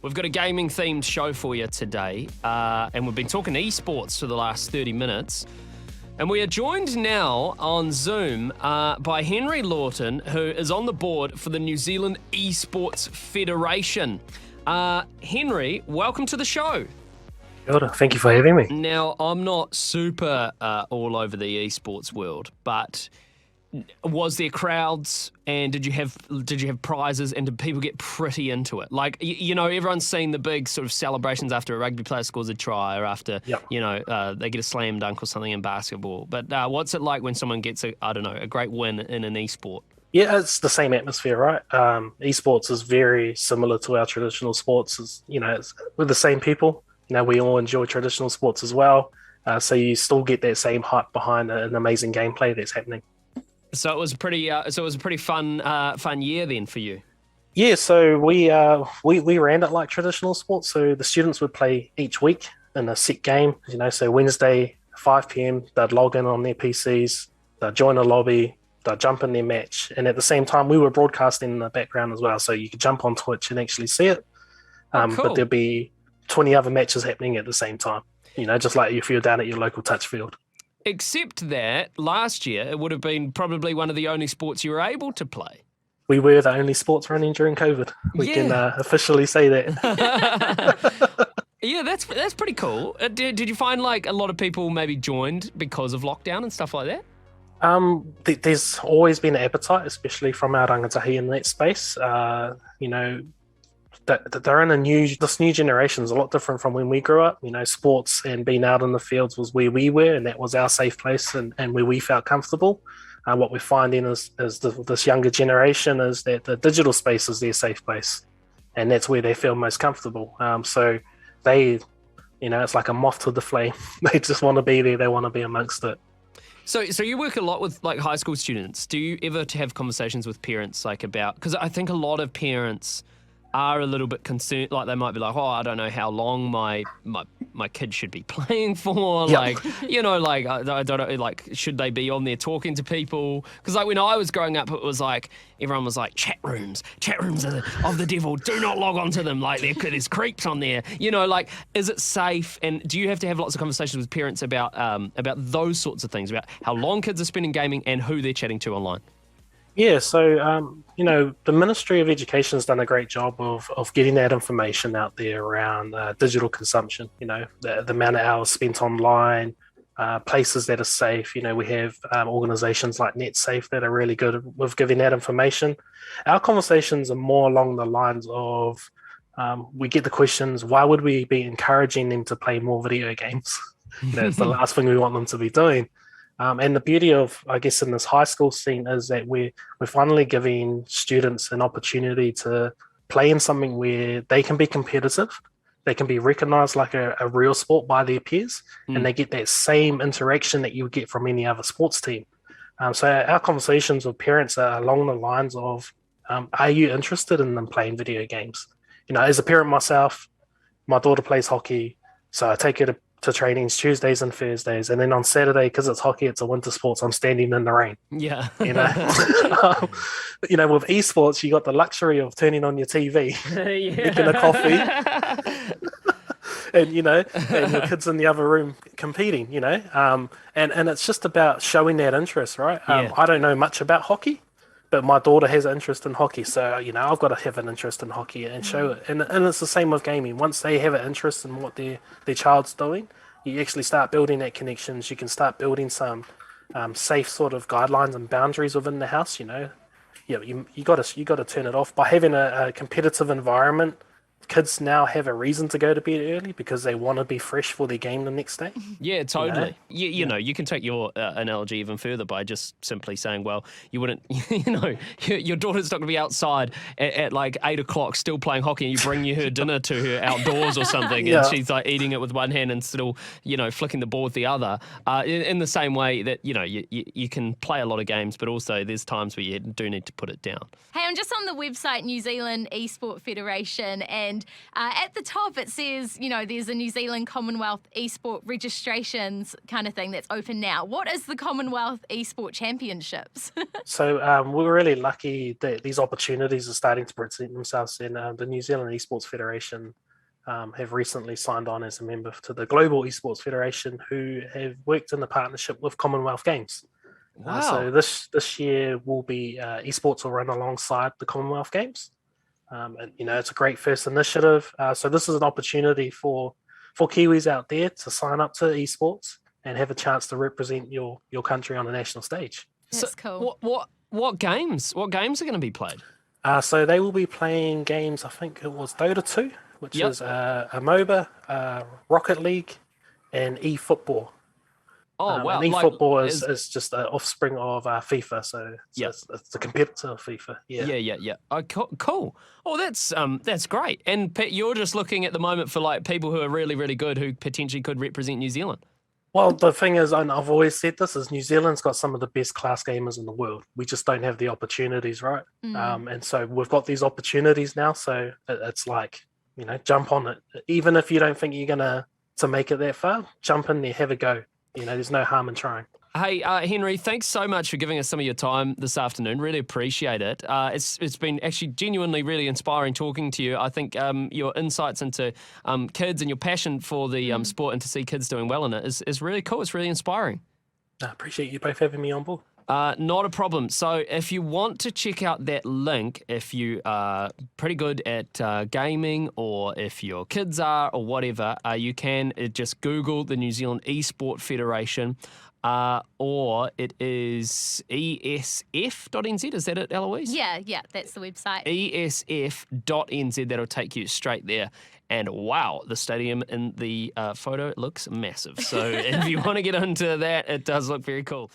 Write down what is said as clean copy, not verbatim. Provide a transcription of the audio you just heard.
We've got a gaming-themed show for you today, and we've been talking esports for the last 30 minutes. And we are joined now on Zoom by Henry Lawton, who is on the board for the New Zealand Esports Federation. Henry, welcome to the show. Kia ora. Thank you for having me. Now, I'm not super all over the esports world, but was there crowds and did you have prizes and did people get pretty into it? Like, everyone's seen the big sort of celebrations after a rugby player scores a try or after, they get a slam dunk or something in basketball. But what's it like when someone gets a great win in an esport? Yeah, it's the same atmosphere, right? Esports is very similar to our traditional sports. We're the same people. We all enjoy traditional sports as well. So you still get that same hype behind an amazing gameplay that's happening. So it was a pretty fun year then for you. Yeah, so we ran it like traditional sports. So the students would play each week in a set game. So Wednesday 5 p.m. they'd log in on their PCs, they'd join a lobby, they'd jump in their match, and at the same time we were broadcasting in the background as well. So you could jump on Twitch and actually see it. Cool. But there'd be 20 other matches happening at the same time. Just like if you're down at your local touch field. Except that last year it would have been probably one of the only sports you were able to play. We were the only sports running during COVID. We can officially say that. Yeah, that's pretty cool. Did you find like a lot of people maybe joined because of lockdown and stuff like that? There's always been an appetite, especially from our rangatahi in that space. That they're in this new generation is a lot different from when we grew up. Sports and being out in the fields was where we were, and that was our safe place and where we felt comfortable. What we're finding is this younger generation is that the digital space is their safe place, and that's where they feel most comfortable. So they, it's like a moth to the flame. They just want to be there. They want to be amongst it. So you work a lot with like high school students. Do you ever have conversations with parents because I think a lot of parents are a little bit concerned, like they might be like, I don't know how long my kid should be playing for, Yep. I don't know, like, should they be on there talking to people? Because like when I was growing up, it was like, everyone was like, chat rooms of the devil, do not log on to them, like there's creeps on there, is it safe? And do you have to have lots of conversations with parents about those sorts of things, about how long kids are spending gaming and who they're chatting to online? Yeah, so, the Ministry of Education has done a great job of getting that information out there around digital consumption, the amount of hours spent online, places that are safe. We have organizations like NetSafe that are really good with giving that information. Our conversations are more along the lines of, we get the questions, why would we be encouraging them to play more video games? That's the last thing we want them to be doing. And the beauty of, I guess, in this high school scene is that we're finally giving students an opportunity to play in something where they can be competitive, they can be recognized like a real sport by their peers, and they get that same interaction that you would get from any other sports team. So our conversations with parents are along the lines of, are you interested in them playing video games? As a parent myself, my daughter plays hockey, so I take her to trainings Tuesdays and Thursdays, and then on Saturday, because it's hockey, it's a winter sports, I'm standing in the rain. Yeah. With esports, you got the luxury of turning on your TV, making a coffee, and your kids in the other room competing, and it's just about showing that interest, right? I don't know much about hockey, but my daughter has an interest in hockey, so I've got to have an interest in hockey and show it. And it's the same with gaming. Once they have an interest in what their child's doing, you actually start building that connections. You can start building some safe sort of guidelines and boundaries within the house. You got to turn it off by having a competitive environment. Kids now have a reason to go to bed early because they want to be fresh for their game the next day. Yeah, totally. You can take your analogy even further by just simply saying, well, you wouldn't, your daughter's not going to be outside at like 8 o'clock still playing hockey, and you bring her dinner to her outdoors or something, and she's like eating it with one hand and still, flicking the ball with the other. In the same way that, you can play a lot of games, but also there's times where you do need to put it down. Hey, I'm just on the website New Zealand Esports Federation, and and at the top it says, there's a New Zealand Commonwealth Esport registrations kind of thing that's open now. What is the Commonwealth Esport Championships? So we're really lucky that these opportunities are starting to present themselves, and the New Zealand Esports Federation have recently signed on as a member to the Global Esports Federation, who have worked in the partnership with Commonwealth Games. Wow. So this year will be esports will run alongside the Commonwealth Games, and it's a great first initiative. So this is an opportunity for Kiwis out there to sign up to esports and have a chance to represent your country on a national stage. That's cool. What games? What games are going to be played? So they will be playing games. I think it was Dota 2, which is a MOBA, Rocket League, and eFootball. Oh, wow. And eFootball is just the offspring of FIFA, so it's a competitor of FIFA. Yeah. Oh, cool. Oh, that's great. And Pat, you're just looking at the moment for like people who are really, really good who potentially could represent New Zealand. Well, the thing is, and I've always said this, is New Zealand's got some of the best class gamers in the world. We just don't have the opportunities, right? And so we've got these opportunities now, so it's like, jump on it. Even if you don't think you're going to make it that far, jump in there, have a go. There's no harm in trying. Hey, Henry, thanks so much for giving us some of your time this afternoon. Really appreciate it. It's been actually genuinely really inspiring talking to you. I think your insights into kids and your passion for the sport and to see kids doing well in it is really cool. It's really inspiring. I appreciate you both having me on board. Not a problem. So if you want to check out that link, if you are pretty good at gaming or if your kids are or whatever, you can just Google the New Zealand Esport Federation or it is esf.nz. Is that it, Eloise? Yeah, that's the website. esf.nz. That'll take you straight there. And wow, the stadium in the photo looks massive. So if you want to get into that, it does look very cool.